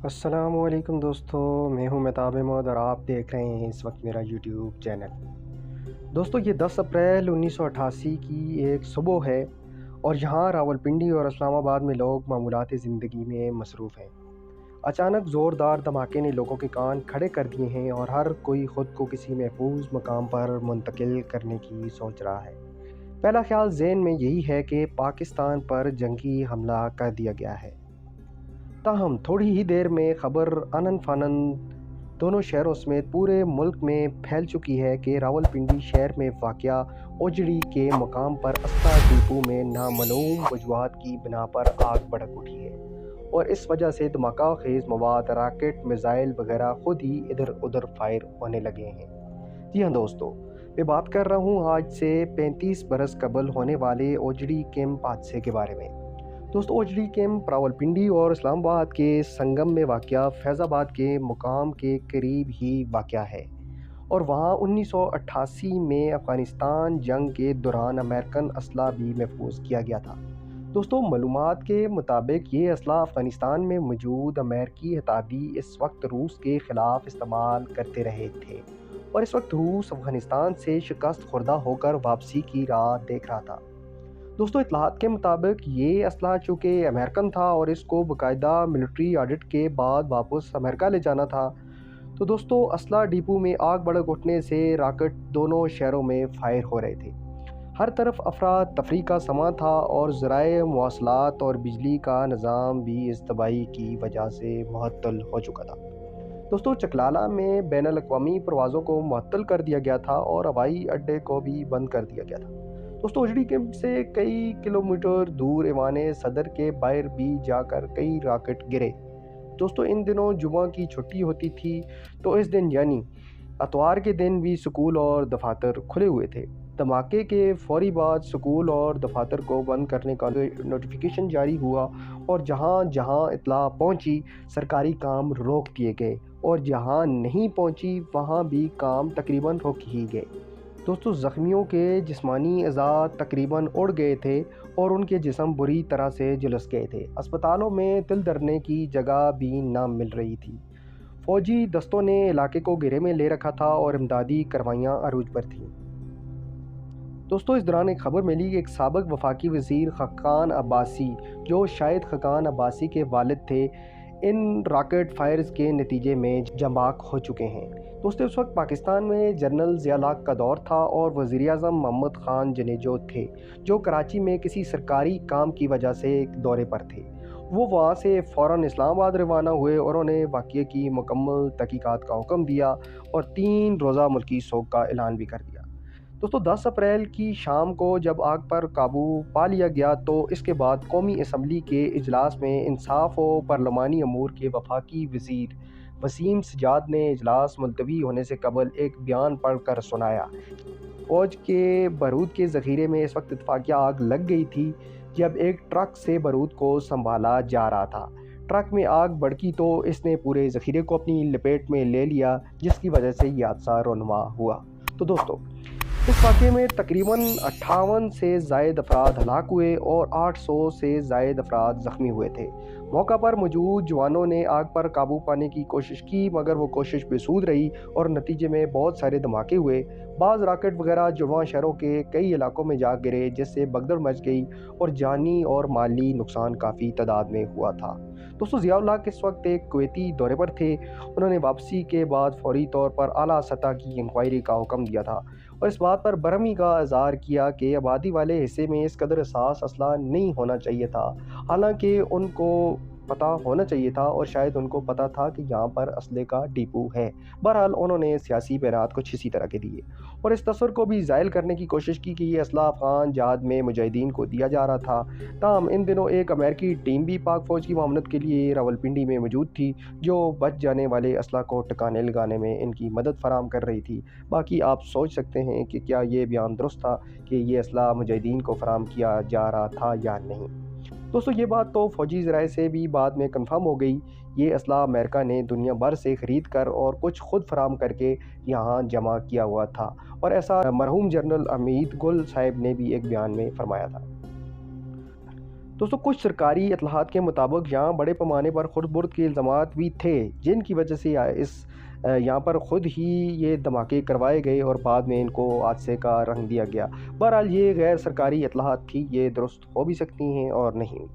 अस्सलाम वालेकुम दोस्तों, मैं हूं मेहताब अहमद और आप देख रहे हैं इस वक्त मेरा यूट्यूब चैनल। दोस्तों, ये 10 अप्रैल 1988 की एक सुबह है और यहाँ रावलपिंडी और इस्लामाबाद में लोग मामूलात ज़िंदगी में मसरूफ़ हैं। अचानक ज़ोरदार धमाके ने लोगों के कान खड़े कर दिए हैं और हर कोई ख़ुद को किसी महफूज मकाम पर मुंतकिल करने की सोच रहा है। पहला ख्याल ज़हन में यही है कि पाकिस्तान पर जंगी हमला कर दिया गया है। ताहम थोड़ी ही देर में खबर अनन फानन दोनों शहरों समेत पूरे मुल्क में फैल चुकी है कि रावलपिंडी शहर में वाक़या ओजड़ी के मकाम पर अस्ता डिपो में नामालूम वजूहात की बिना पर आग भड़क उठी है और इस वजह से धमाका खेज़ मवाद, रॉकेट, मिज़ाइल वगैरह ख़ुद ही इधर उधर फायर होने लगे हैं। जी हाँ दोस्तों, मैं बात कर रहा हूँ आज से 35 बरस कबल होने वाले ओजड़ी कैंप हादसे के बारे में। दोस्तों, ओजड़ी कैंप रावलपिंडी और इस्लामाबाद के संगम में वाक़या फैज़ाबाद के मुकाम के करीब ही वाक़या है और वहाँ 1988 में अफ़गानिस्तान जंग के दौरान अमेरिकन असला भी महफूज किया गया था। दोस्तों, मालूमात के मुताबिक ये असला अफ़गानिस्तान में मौजूद अमेरिकी हताबी इस वक्त रूस के ख़िलाफ़ इस्तेमाल करते रहे थे और इस वक्त रूस अफ़गानिस्तान से शिकस्त खुर्दा होकर वापसी की राह देख रहा था। दोस्तों, इत्तलात के मुताबिक ये असला चूँकि अमेरिकन था और इसको बाकायदा मिलिट्री ऑडिट के बाद वापस अमेरिका ले जाना था, तो दोस्तों असला डिपो में आग भड़क उठने से रॉकेट दोनों शहरों में फायर हो रहे थे। हर तरफ अफरा तफरी का समा था और ज़राए मवासलात और बिजली का निज़ाम भी इस तबाही की वजह से मुअत्तल हो चुका था। दोस्तों, चकलाला में बैनुल-अक़वामी परवाज़ों को मुअत्तल कर दिया गया था और हवाई अड्डे को भी बंद कर दिया गया था। दोस्तों, ओजड़ी कैंप से कई किलोमीटर दूर ऐवान सदर के बाहर भी जाकर कई रॉकेट गिरे। दोस्तों, इन दिनों जुमा की छुट्टी होती थी, तो इस दिन यानी इतवार के दिन भी स्कूल और दफातर खुले हुए थे। धमाके के फौरी बाद स्कूल और दफातर को बंद करने का नोटिफिकेशन जारी हुआ और जहाँ जहाँ इत्तला पहुँची सरकारी काम रोक दिए गए और जहाँ नहीं पहुँची वहाँ भी काम तकरीबन रोक ही गए। दोस्तों, ज़ख्मियों के जिस्मानी अज़ा तकरीबन उड़ गए थे और उनके जिस्म बुरी तरह से झुलस गए थे। अस्पतालों में तिल धरने की जगह भी ना मिल रही थी। फ़ौजी दस्तों ने इलाके को घेरे में ले रखा था और इमदादी कार्रवाइयाँ अरूज पर थीं। दोस्तों, इस दौरान एक खबर मिली कि एक साबिक वफाकी वज़ीर खकान अब्बासी, जो शायद खकान अब्बासी के वालिद थे, इन रॉकेट फायर्स के नतीजे में जंबाक हो चुके हैं। दोस्तों, उस वक्त पाकिस्तान में जनरल ज़िया उल हक का दौर था और वज़ीर-ए-आज़म मोहम्मद ख़ान जनेजो थे, जो कराची में किसी सरकारी काम की वजह से एक दौरे पर थे। वो वहाँ से फ़ौरन इस्लामाबाद रवाना हुए और उन्होंने वाक़ये की मुकम्मल तहक़ीक़ात का हुक्म दिया और 3 रोज़ा मुल्की सोग का ऐलान भी कर दिया। दोस्तों, 10 अप्रैल की शाम को जब आग पर काबू पा लिया गया, तो इसके बाद कौमी असम्बली के इजलास में इंसाफ और पार्लिमानी अमूर के वफाकी वज़ीर वसीम सजाद ने इजलास मुलतवी होने से कबल एक बयान पढ़ कर सुनाया। फ़ौज के बारूद के ज़ख़ीरे में इस वक्त इत्तफ़ाक़िया आग लग गई थी जब एक ट्रक से बारूद को संभाला जा रहा था। ट्रक में आग भड़की तो इसने पूरे ज़ख़ीरे को अपनी लपेट में ले लिया, जिसकी वजह से ये हादसा रुनवा हुआ। तो दोस्तों, इस वाक़ये में तकरीबन 58 से ज़ायद अफराद हलाक हुए और 800 से ज़ायद अफराद ज़ख्मी हुए थे। मौका पर मौजूद जवानों ने आग पर काबू पाने की कोशिश की, मगर वो कोशिश बेसूद रही और नतीजे में बहुत सारे धमाके हुए। बाज़ रॉकेट वगैरह जुड़वां शहरों के कई इलाकों में जा गिरे, जिससे भगदड़ मच गई और जानी और माली नुकसान काफ़ी तादाद में हुआ था। दोस्तों, ज़िया उल हक इस वक्त एक कुवैती दौरे पर थे। उन्होंने वापसी के बाद फौरी तौर पर आला सतह की इंक्वायरी का हुक्म दिया था और इस बात पर बरहमी का इज़हार किया कि आबादी वाले हिस्से में इस कदर हसास असला नहीं होना चाहिए था। हालांकि उनको पता होना चाहिए था और शायद उनको पता था कि यहाँ पर असले का डिपो है। बहरहाल उन्होंने सियासी बयानात कुछ इसी तरह के दिए और इस तस्वर को भी ज़ायल करने की कोशिश की कि ये असला अफ़गान जहाद में मुजाहिदीन को दिया जा रहा था। ताहम इन दिनों एक अमेरिकी टीम भी पाक फ़ौज की मामनत के लिए रावलपिंडी में मौजूद थी, जो बच जाने वाले असला को ठिकाने लगाने में इनकी मदद फराहम कर रही थी। बाकी आप सोच सकते हैं कि क्या ये बयान दुरुस्त था कि ये असला मुजाहिदीन को फराहम किया जा रहा था या नहीं। दोस्तों, ये बात तो फ़ौजी ज़राए से भी बाद में कन्फर्म हो गई। ये असला अमेरिका ने दुनिया भर से ख़रीद कर और कुछ खुद फराहम करके यहाँ जमा किया हुआ था और ऐसा मरहूम जनरल हमीद गुल साहब ने भी एक बयान में फरमाया था। दोस्तों कुछ सरकारी इत्तलाहात के मुताबिक यहाँ बड़े पैमाने पर खुर्द-बुर्द के इल्ज़ामात भी थे, जिनकी वजह से यहाँ पर ख़ुद ही ये धमाके करवाए गए और बाद में इनको हादसे का रंग दिया गया। बहरहाल ये गैर सरकारी इत्तलाहात थी, ये दुरुस्त हो भी सकती हैं और नहीं।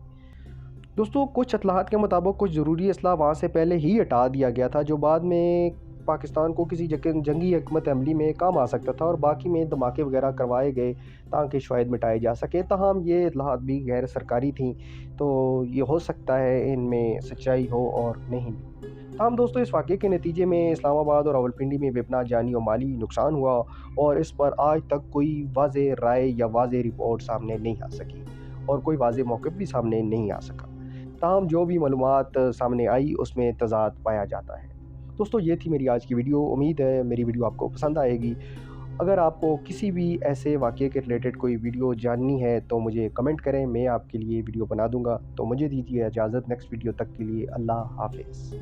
दोस्तों कुछ इत्तलाहात के मुताबिक कुछ ज़रूरी असला वहाँ से पहले ही हटा दिया गया था, जो बाद में पाकिस्तान को किसी जंगी हिकमत अमली में काम आ सकता था, और बाकी में धमाके वगैरह करवाए गए ताकि शवाहिद मिटाए जा सके। ताहम ये इत्तलाहात भी गैर सरकारी थी, तो ये हो सकता है इनमें सच्चाई हो और नहीं भी। ताहम दोस्तों इस वाक़े के नतीजे में इस्लामाबाद और रावलपिंडी में बेपनाह जानी और माली नुकसान हुआ, और इस पर आज तक कोई वाज़ेह राय या वाज़ेह रिपोर्ट सामने नहीं आ सकी और कोई वाज़ेह मौक़िफ़ भी सामने नहीं आ सका। ताहम जो भी मालूमात सामने आई उसमें तज़ाद पाया जाता है। दोस्तों ये थी मेरी आज की वीडियो। उम्मीद है मेरी वीडियो आपको पसंद आएगी। अगर आपको किसी भी ऐसे वाक़ये के रिलेटेड कोई वीडियो जाननी है तो मुझे कमेंट करें, मैं आपके लिए वीडियो बना दूँगा। तो मुझे दीजिए इजाज़त, नेक्स्ट वीडियो तक के लिए अल्लाह हाफ़िज़।